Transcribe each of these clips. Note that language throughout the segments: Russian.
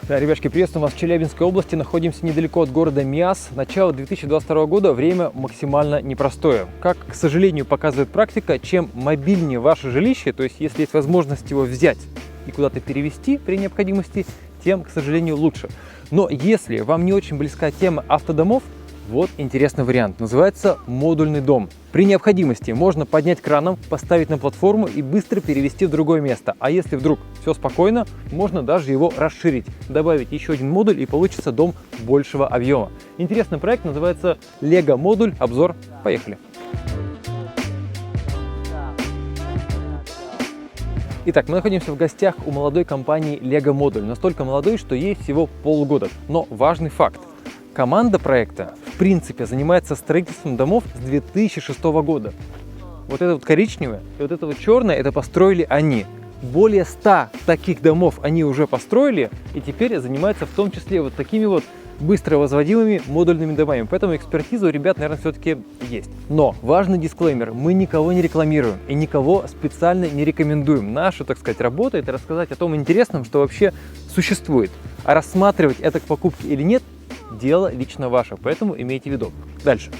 Да, ребятки, приветствую вас в Челябинской области. Находимся недалеко от города Миас. Начало 2022 года, время максимально непростое. Как, к сожалению, показывает практика, чем мобильнее ваше жилище, то есть если есть возможность его взять и куда-то перевести при необходимости, тем, к сожалению, лучше. Но если вам не очень близка тема автодомов, вот интересный вариант. Называется модульный дом. При необходимости можно поднять краном, поставить на платформу и быстро перевести в другое место. А если вдруг все спокойно, можно даже его расширить, добавить еще один модуль и получится дом большего объема. Интересный проект, называется Lego модуль. Обзор. Поехали. Итак, мы находимся в гостях у молодой компании Lego модуль. Настолько молодой, что ей всего полгода. Но важный факт. Команда проекта, в принципе, занимается строительством домов с 2006 года. Вот это вот коричневое и вот это вот черное, это построили они. Более 100 таких домов они уже построили и теперь занимаются в том числе вот такими вот быстро возводимыми модульными домами. Поэтому экспертиза у ребят, наверное, все-таки есть. Но важный дисклеймер: мы никого не рекламируем и никого специально не рекомендуем. Наша, так сказать, работа — это рассказать о том интересном, что вообще существует. А рассматривать это к покупке или нет — дело лично ваше, поэтому имейте в виду. Дальше.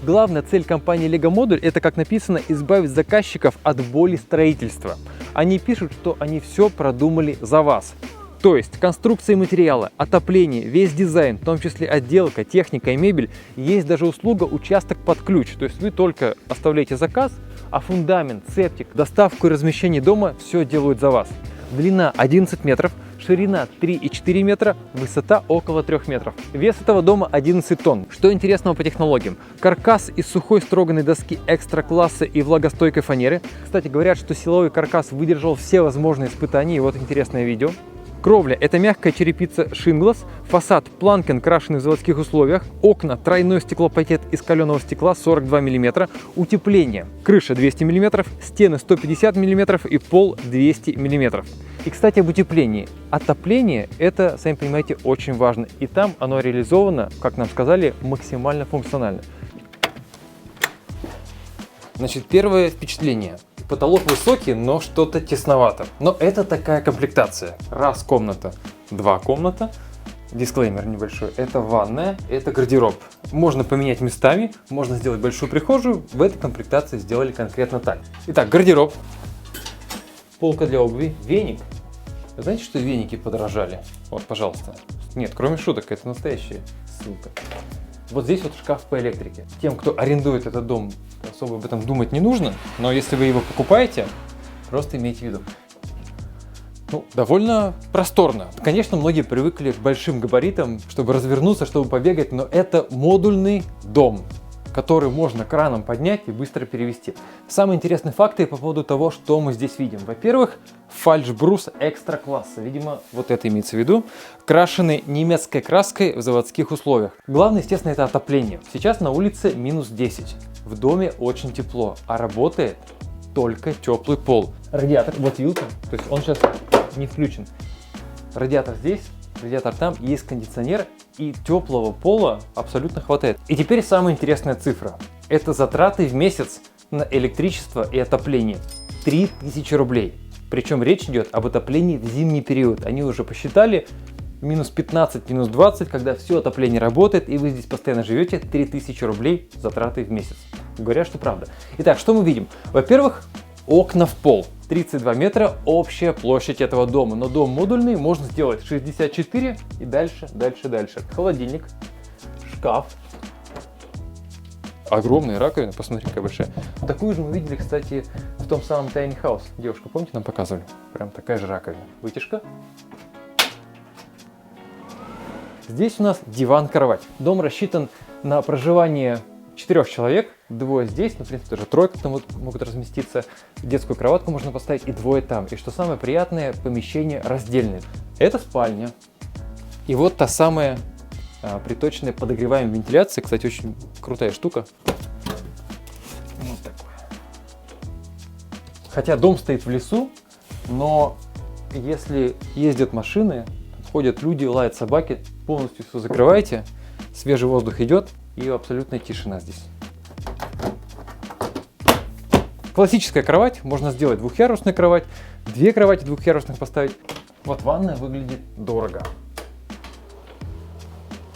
Главная цель компании Lego модуль — это, как написано, избавить заказчиков от боли строительства. Они пишут, что они все продумали за вас. То есть конструкции материала, отопление, весь дизайн, в том числе отделка, техника и мебель. Есть даже услуга участок под ключ. То есть вы только оставляете заказ, а фундамент, септик, доставку и размещение дома все делают за вас. Длина 11 метров, ширина 3,4 метра, высота около 3 метров. Вес этого дома 11 тонн. Что интересного по технологиям? Каркас из сухой строганной доски экстра-класса и влагостойкой фанеры. Кстати, говорят, что силовой каркас выдержал все возможные испытания, и вот интересное видео. Кровля — это мягкая черепица Shingles, фасад планкен, крашеный в заводских условиях, окна — тройной стеклопакет из каленого стекла 42 мм, утепление — крыша 200 мм, стены 150 мм и пол 200 мм. И, кстати, об утеплении. Отопление — это, сами понимаете, очень важно, и там оно реализовано, как нам сказали, максимально функционально. Значит, первое впечатление. Потолок высокий, но что-то тесновато. Но это такая комплектация. Раз комната, два комната. Дисклеймер небольшой. Это ванная, это гардероб. Можно поменять местами, можно сделать большую прихожую. В этой комплектации сделали конкретно так. Итак, гардероб. Полка для обуви. Веник. Вы знаете, что веники подорожали? Вот, пожалуйста. Нет, кроме шуток, это настоящая ссылка. Вот здесь вот шкаф по электрике. Тем, кто арендует этот дом, особо об этом думать не нужно, но если вы его покупаете, просто имейте в виду. Ну, довольно просторно. Конечно, многие привыкли к большим габаритам, чтобы развернуться, чтобы побегать, но это модульный дом, который можно краном поднять и быстро перевести. Самые интересные факты по поводу того, что мы здесь видим. Во-первых, фальшбрус экстра класса. Видимо, вот это имеется в виду. Крашеный немецкой краской в заводских условиях. Главное, естественно, это отопление. Сейчас на улице минус 10. В доме очень тепло, а работает только теплый пол. Радиатор, вот вилка, то есть он сейчас не включен. Радиатор здесь, радиатор там, есть кондиционер, и теплого пола абсолютно хватает. И теперь самая интересная цифра. Это затраты в месяц на электричество и отопление. 3000 рублей. Причем речь идет об отоплении в зимний период. Они уже посчитали, минус 15, минус 20, когда все отопление работает, и вы здесь постоянно живете, 3000 рублей затраты в месяц. Говорят, что правда. Итак, что мы видим? Во-первых, окна в пол. 32 метра общая площадь этого дома. Но дом модульный, можно сделать 64 и дальше. Холодильник, шкаф. Огромная раковина, посмотри, какая большая. Такую же мы видели, кстати, в том самом Tiny House. Девушка, помните, нам показывали? Прям такая же раковина. Вытяжка. Здесь у нас диван-кровать. Дом рассчитан на проживание 4 человек, 2 здесь, ну, в принципе, тоже 3 там вот могут разместиться. Детскую кроватку можно поставить и 2 там. И что самое приятное, помещение раздельное. Это спальня. И вот та самая приточная подогреваемая вентиляция. Кстати, очень крутая штука. Вот такое. Хотя дом стоит в лесу, но если ездят машины, ходят люди, лают собаки, полностью все закрываете, свежий воздух идет и абсолютная тишина здесь. Классическая кровать, можно сделать двухъярусную кровать, 2 кровати двухъярусных поставить. Вот ванная выглядит дорого.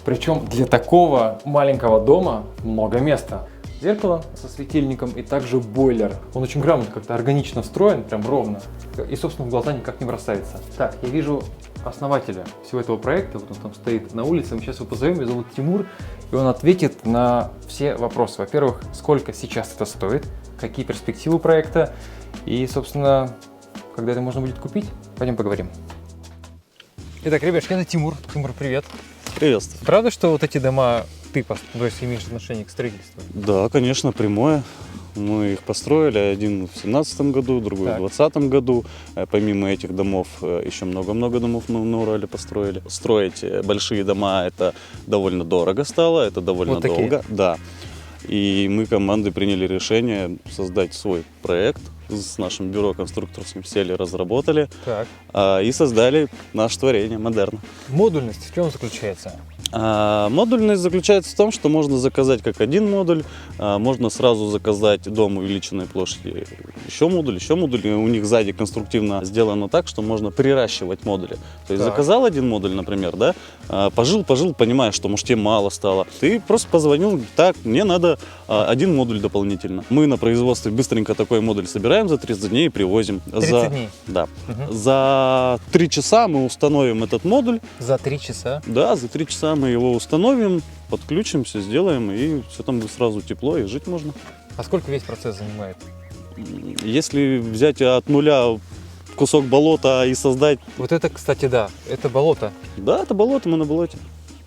Причем для такого маленького дома много места. Зеркало со светильником и также бойлер. Он очень грамотно, как-то органично встроен, прям ровно. И, собственно, в глаза никак не бросается. Так, я вижу основателя всего этого проекта. Вот он там стоит на улице. Мы сейчас его позовем. Его зовут Тимур. И он ответит на все вопросы. Во-первых, сколько сейчас это стоит, какие перспективы проекта и, собственно, когда это можно будет купить. Пойдем поговорим. Итак, ребятки, это Тимур. Тимур, привет. Приветствую. Правда, что вот эти дома ты, то есть, имеешь отношение к строительству? Да, конечно, прямое. Мы их построили, один в 2017 году, другой Так. в 2020 году. Помимо этих домов, еще много-много домов мы на Урале построили. Строить большие дома — это довольно дорого стало, это довольно Вот такие? долго. Да. И мы командой приняли решение создать свой проект. С нашим бюро конструкторским сели, разработали Так. и создали наше творение «Модерна». Модульность в чем заключается? Модульность заключается в том, что можно заказать как один модуль, можно сразу заказать дом увеличенной площади, еще модуль. У них сзади конструктивно сделано так, что можно приращивать модули. То есть Так. заказал один модуль, например, да, пожил, понимаешь, что, может, тебе мало стало. Ты просто позвонил: так, мне надо один модуль дополнительно. Мы на производстве быстренько такой модуль собираем за 30 дней и привозим. 30 дней? Да. Мгм. За 3 часа мы установим этот модуль. За 3 часа? Да, за 3 часа мы его установим, подключимся, сделаем, и все там будет сразу тепло, и жить можно. А сколько весь процесс занимает? Если взять от нуля кусок болота и создать... Вот это, кстати, да, это болото. Да, это болото, мы на болоте.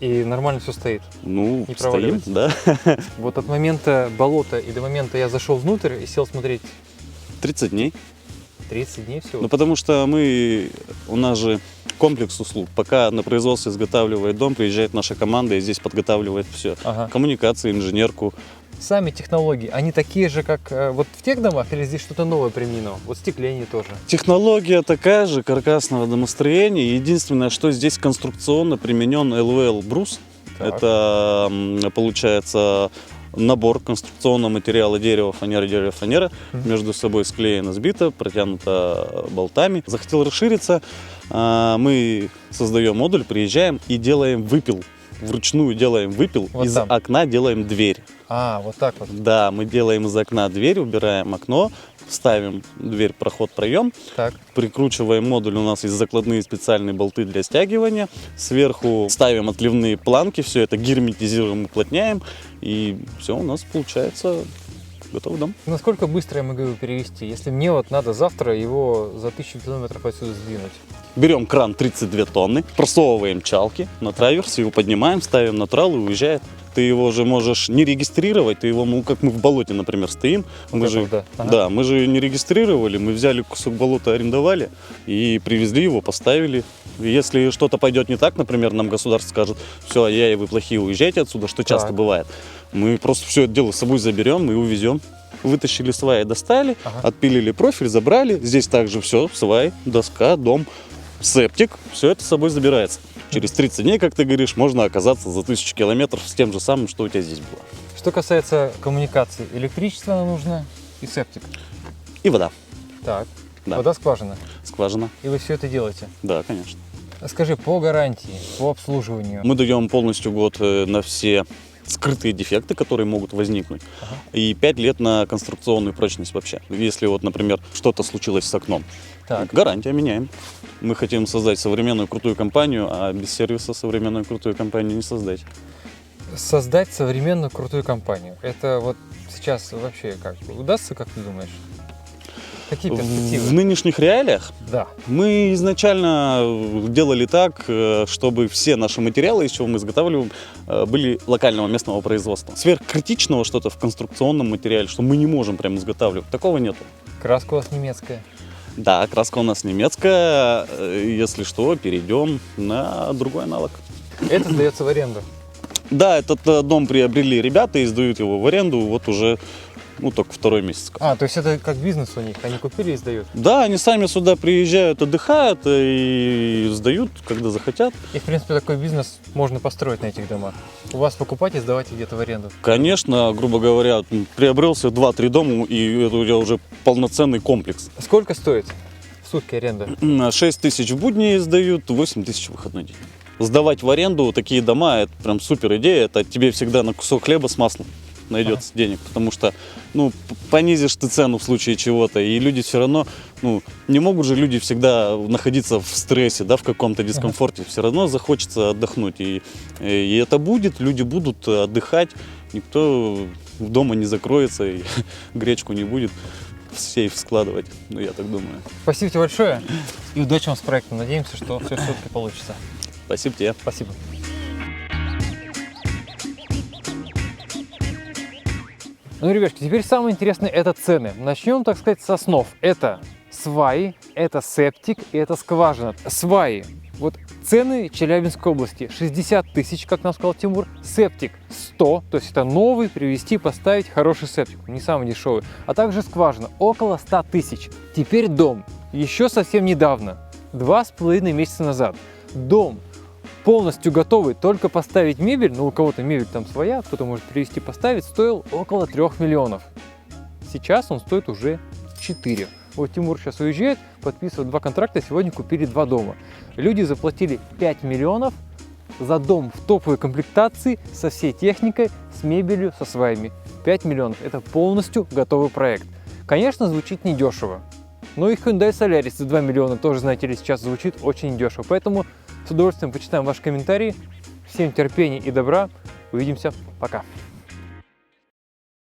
И нормально все стоит. Ну, Не стоим, проваливается. да. Вот от момента болота и до момента я зашел внутрь и сел смотреть 30 дней. 30 дней всего. Ну, потому что у нас же комплекс услуг. Пока на производстве изготавливает дом, приезжает наша команда и здесь подготавливает все. Ага. Коммуникации, инженерку. Сами технологии, они такие же, как вот в тех домах, или здесь что-то новое применено? Вот стекление тоже. Технология такая же, каркасного домостроения. Единственное, что здесь конструкционно применен ЛВЛ брус. Так. Это, получается, набор конструкционного материала дерева, фанера, между собой склеено, сбито, протянуто болтами. Захотел расшириться, мы создаем модуль, приезжаем и делаем выпил. Вручную делаем выпил, Вот из там. окна делаем дверь. Вот так вот. Да, мы делаем из окна дверь, убираем окно, ставим дверь, проход, проем, Так. прикручиваем модуль, у нас есть закладные специальные болты для стягивания, сверху ставим отливные планки, все это герметизируем, уплотняем, и все, у нас получается готовый дом. Насколько быстро я могу его перевести? Если мне вот надо завтра его за 1000 километров отсюда сдвинуть. Берем кран 32 тонны, просовываем чалки на траверс, его поднимаем, ставим на трал и уезжает. Ты его уже можешь не регистрировать, ты его, как мы в болоте, например, стоим. Мы же, да. Ага. да, мы же не регистрировали, мы взяли кусок болота, арендовали и привезли его, поставили. И если что-то пойдет не так, например, нам государство скажет: все, я и вы плохие, уезжайте отсюда, что часто Так. бывает. Мы просто все это дело с собой заберем и увезем. Вытащили сваи, достали, Ага. отпилили профиль, забрали. Здесь также все, свай, доска, дом, септик, все это с собой забирается. Через 30 дней, как ты говоришь, можно оказаться за 1000 километров с тем же самым, что у тебя здесь было. Что касается коммуникаций, электричество нам нужно и септик. И вода, Так. Да. Вода скважина. скважина. И вы все это делаете. Да, конечно. Скажи, по гарантии, по обслуживанию. Мы даем полностью год на все скрытые дефекты, которые могут возникнуть, Ага. и 5 лет на конструкционную прочность вообще. Если вот, например, что-то случилось с окном, Так. гарантия меняем. Мы хотим создать современную крутую компанию, а без сервиса современную крутую компанию не создать. Создать современную крутую компанию. Это вот сейчас вообще как? Удастся, как ты думаешь? Какие перспективы? В нынешних реалиях Да. мы изначально делали так, чтобы все наши материалы, из чего мы изготавливаем, были локального местного производства. Сверхкритичного что-то в конструкционном материале, что мы не можем прям изготавливать, такого нету. Краска у вас немецкая. Да, краска у нас немецкая, если что, перейдем на другой аналог. Это сдается в аренду. Да, этот дом приобрели ребята и сдают его в аренду вот уже, только второй месяц. То есть это как бизнес у них, они купили и сдают. Да, они сами сюда приезжают, отдыхают и сдают, когда захотят. И, в принципе, такой бизнес можно построить на этих домах. У вас покупать и сдавать их где-то в аренду. Конечно, грубо говоря, приобрелся 2-3 дома, и это у тебя уже полноценный комплекс. Сколько стоит в сутки аренда? 6 тысяч в будни сдают, 8 тысяч в выходной день. сдавать в аренду такие дома, это прям супер идея. Это тебе всегда на кусок хлеба с маслом найдется денег, потому что, ну, понизишь ты цену в случае чего-то, и люди все равно, ну, не могут же люди всегда находиться в стрессе, да, в каком-то дискомфорте, все равно захочется отдохнуть, и это будет, люди будут отдыхать, никто дома не закроется, и гречку не будет в сейф складывать, ну, я так думаю. Спасибо тебе большое и удачи вам с проектом. Надеемся, что все все-таки получится. Спасибо тебе. Спасибо. Ну, ребятки, теперь самое интересное — это цены. Начнем, так сказать, с основ. Это сваи, это септик и это скважина. Сваи. Вот цены Челябинской области 60 тысяч, как нам сказал Тимур. Септик 100, то есть это новый, привезти, поставить хороший септик, не самый дешевый. А также скважина около 100 тысяч. Теперь дом. Еще совсем недавно, 2,5 месяца назад, дом полностью готовый, только поставить мебель, ну у кого-то мебель там своя, кто-то может привезти, поставить, стоил около 3 миллионов. Сейчас он стоит уже 4. Вот Тимур сейчас уезжает, подписывает 2 контракта, сегодня купили 2 дома. Люди заплатили 5 миллионов за дом в топовой комплектации, со всей техникой, с мебелью, со сваями. 5 миллионов – это полностью готовый проект. Конечно, звучит недешево. Но и Hyundai Solaris за 2 миллиона тоже, знаете ли, сейчас звучит очень дешево. Поэтому с удовольствием почитаем ваши комментарии. Всем терпения и добра. Увидимся. Пока.